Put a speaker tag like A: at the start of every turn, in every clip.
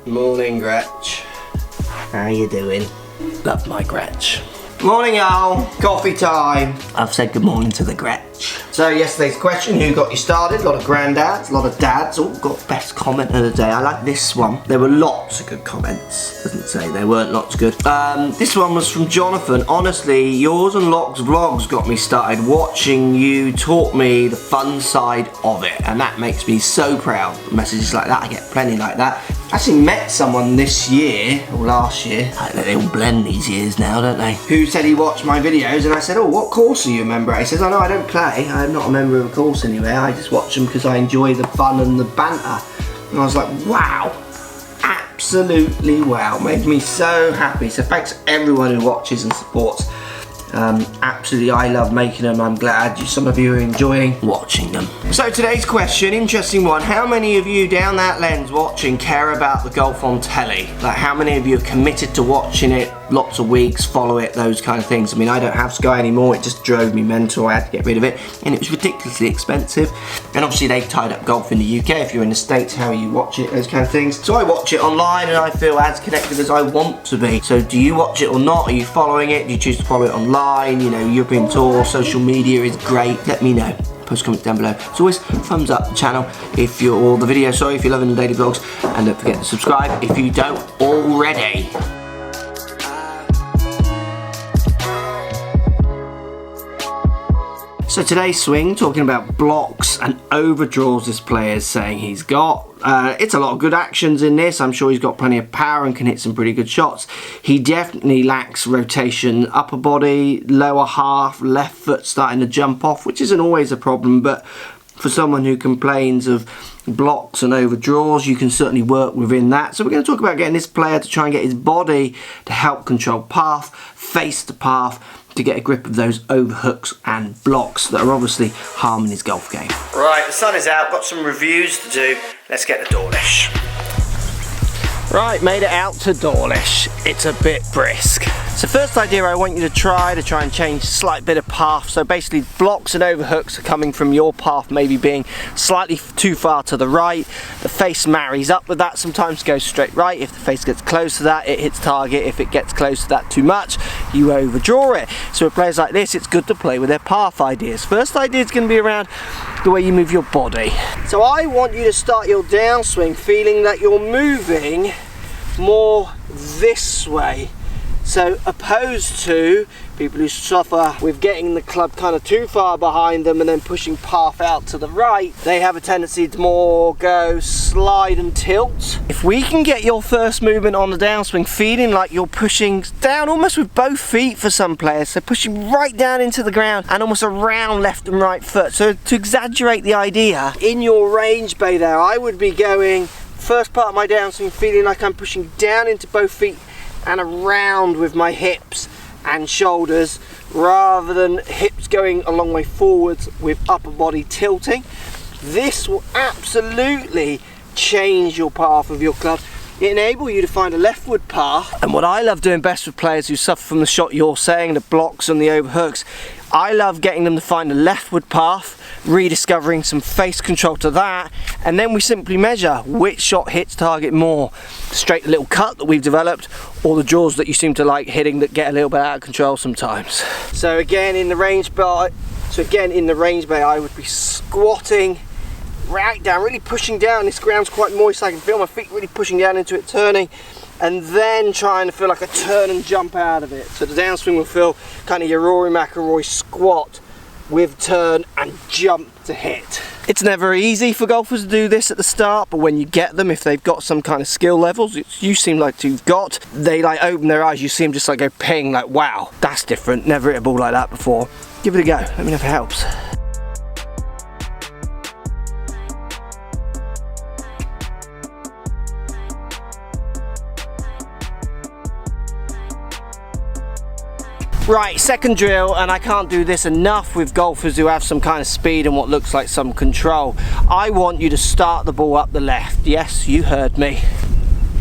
A: Morning, Gretch. How you doing? Love my Gretch. Morning, y'all. Coffee time. I've said good morning to the Gretch. So yesterday's question, who got you started? A lot of granddads, a lot of dads. All got best comment of the day. I like this one. There were lots of good comments. Doesn't say there weren't lots good. This one was from Jonathan. Honestly, yours and Locke's vlogs got me started. Watching you taught me the fun side of it, and that makes me so proud. Messages like that, I get plenty like that. I actually met someone this year, or last year, they all blend these years now, don't they, who said he watched my videos, and I said, oh, what course are you a member at? He says, oh no, I don't play, I'm not a member of a course anywhere, I just watch them because I enjoy the fun and the banter. And I was like, wow, absolutely wow, made me so happy. So thanks everyone who watches and supports. Absolutely, I love making them. I'm glad some of you are enjoying watching them. So today's question, interesting one. How many of you down that lens watching care about the golf on telly? Like, how many of you are committed to watching it lots of weeks, follow it, those kind of things? I mean, I don't have Sky anymore. It just drove me mental. I had to get rid of it, and it was ridiculously expensive. And obviously they've tied up golf in the UK. If you're in the States, how you watch it, those kind of things. So I watch it online, and I feel as connected as I want to be. So do you watch it or not? Are you following it? Do you choose to follow it online? You know, European Tour, social media is great. Let me know. Post comments down below. As always, thumbs up the channel if you're, or the video, sorry, if you're loving the daily vlogs, and don't forget to subscribe if you don't already. So today's swing, talking about blocks and overdraws this player's saying he's got. It's a lot of good actions in this. I'm sure he's got plenty of power and can hit some pretty good shots. He definitely lacks rotation, upper body, lower half, left foot starting to jump off, which isn't always a problem, but for someone who complains of blocks and overdraws, you can certainly work within that. So we're going to talk about getting this player to try and get his body to help control path, face the path, to get a grip of those overhooks and blocks that are obviously harming his golf game. Right, the sun is out, got some reviews to do. Let's get to Dawlish. Right, made it out to Dawlish. It's a bit brisk. So first idea I want you to try and change a slight bit of path. So basically blocks and overhooks are coming from your path maybe being slightly too far to the right. The face marries up with that, sometimes goes straight right. If the face gets close to that, it hits target. If it gets close to that too much, you overdraw it. So with players like this, it's good to play with their path ideas. First idea is going to be around the way you move your body. So I want you to start your downswing feeling that you're moving more this way. So opposed to people who suffer with getting the club kind of too far behind them and then pushing path out to the right, they have a tendency to more go slide and tilt. If we can get your first movement on the downswing feeling like you're pushing down almost with both feet for some players, so pushing right down into the ground and almost around left and right foot. So to exaggerate the idea, in your range bay there, I would be going first part of my downswing feeling like I'm pushing down into both feet and around with my hips and shoulders, rather than hips going a long way forwards with upper body tilting. This will absolutely change your path of your club. It enable you to find a leftward path. And what I love doing best with players who suffer from the shot you're saying, the blocks and the overhooks, I love getting them to find a leftward path, rediscovering some face control to that, and then we simply measure which shot hits target more. Straight little cut that we've developed, or the draws that you seem to like hitting that get a little bit out of control sometimes. So again in the range bay, I would be squatting right down, really pushing down. This ground's quite moist, so I can feel my feet really pushing down into it, turning, and then trying to feel like a turn and jump out of it. So the downswing will feel kind of your Rory McIlroy squat with turn and jump to hit. It's never easy for golfers to do this at the start, but when you get them, if they've got some kind of skill levels, you seem like you've got, they like open their eyes, you see them just like go ping, like wow, that's different, never hit a ball like that before. Give it a go, let me know if it helps. Right, second drill, and I can't do this enough with golfers who have some kind of speed and what looks like some control. I want you to start the ball up the left. Yes, you heard me.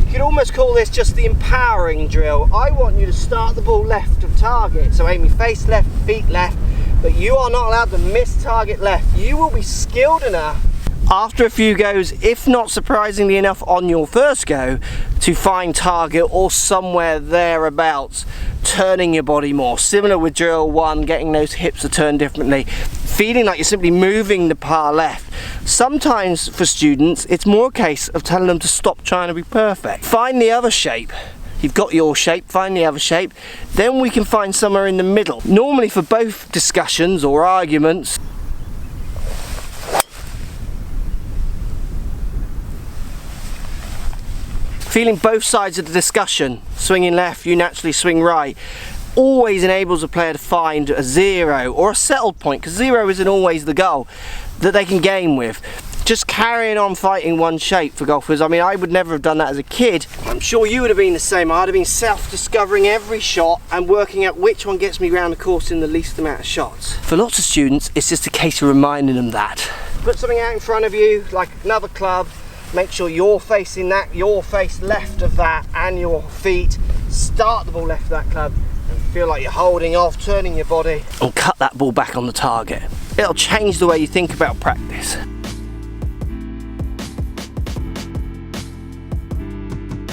A: You could almost call this just the empowering drill. I want you to start the ball left of target. So aiming face left, feet left, but you are not allowed to miss target left. You will be skilled enough After a few goes, if not surprisingly enough on your first go, to find target or somewhere thereabouts, turning your body more. Similar with drill 1, getting those hips to turn differently, feeling like you're simply moving the par left. Sometimes for students, it's more a case of telling them to stop trying to be perfect. Find the other shape. You've got your shape, find the other shape, then we can find somewhere in the middle. Normally for both discussions or arguments, feeling both sides of the discussion, swinging left, you naturally swing right, always enables a player to find a 0 or a settled point, because 0 isn't always the goal, that they can game with. Just carrying on fighting one shape for golfers. I mean, I would never have done that as a kid. I'm sure you would have been the same. I'd have been self-discovering every shot and working out which one gets me around the course in the least amount of shots. For lots of students, it's just a case of reminding them that. Put something out in front of you, like another club, make sure you're facing that, your face left of that, and your feet. Start the ball left of that club and feel like you're holding off, turning your body, and cut that ball back on the target. It'll change the way you think about practice.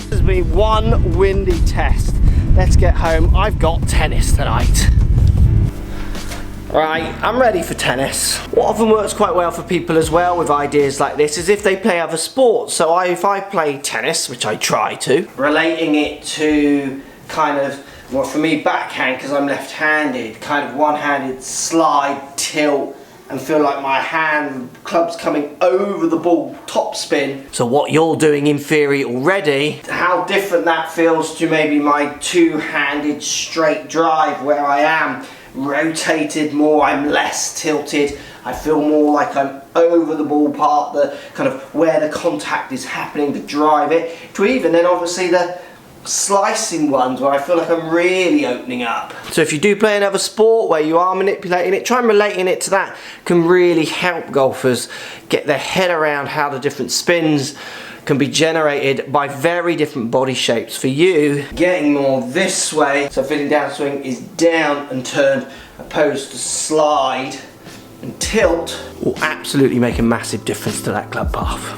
A: This has been one windy test. Let's get home. I've got tennis tonight. Right, I'm ready for tennis. What often works quite well for people as well with ideas like this is if they play other sports. So if I play tennis, which I try to, relating it to kind of, well for me backhand because I'm left-handed, kind of one-handed slide, tilt, and feel like my club's coming over the ball, top spin. So what you're doing in theory already, how different that feels to maybe my two-handed straight drive where I am rotated more, I'm less tilted, I feel more like I'm over the ball part, the kind of where the contact is happening to drive it, to even then obviously the slicing ones where I feel like I'm really opening up. So if you do play another sport where you are manipulating it, try and relating it to that can really help golfers get their head around how the different spins can be generated by very different body shapes. For you, getting more this way, so feeling downswing is down and turn opposed to slide and tilt, will absolutely make a massive difference to that club path.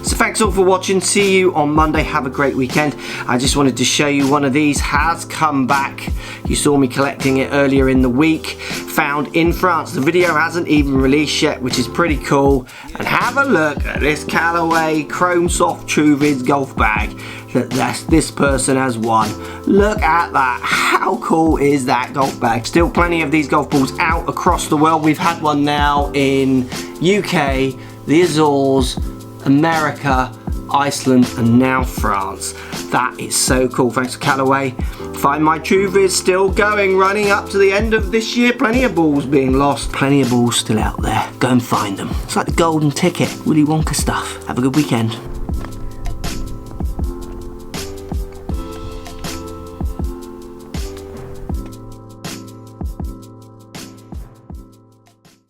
A: So thanks all for watching, see you on Monday, have a great weekend. I just wanted to show you one of these has come back. You saw me collecting it earlier in the week, found in France. The video hasn't even released yet, which is pretty cool. And have a look at this Callaway Chrome Soft TrueViz golf bag that this person has won. Look at that, how cool is that golf bag? Still plenty of these golf balls out across the world. We've had one now in UK, the Azores, America, Iceland, and now France. That is so cool. Thanks to Callaway. Find my TrueViz still going, running up to the end of this year. Plenty of balls being lost, plenty of balls still out there. Go and find them. It's like the golden ticket, Willy Wonka stuff. Have a good weekend.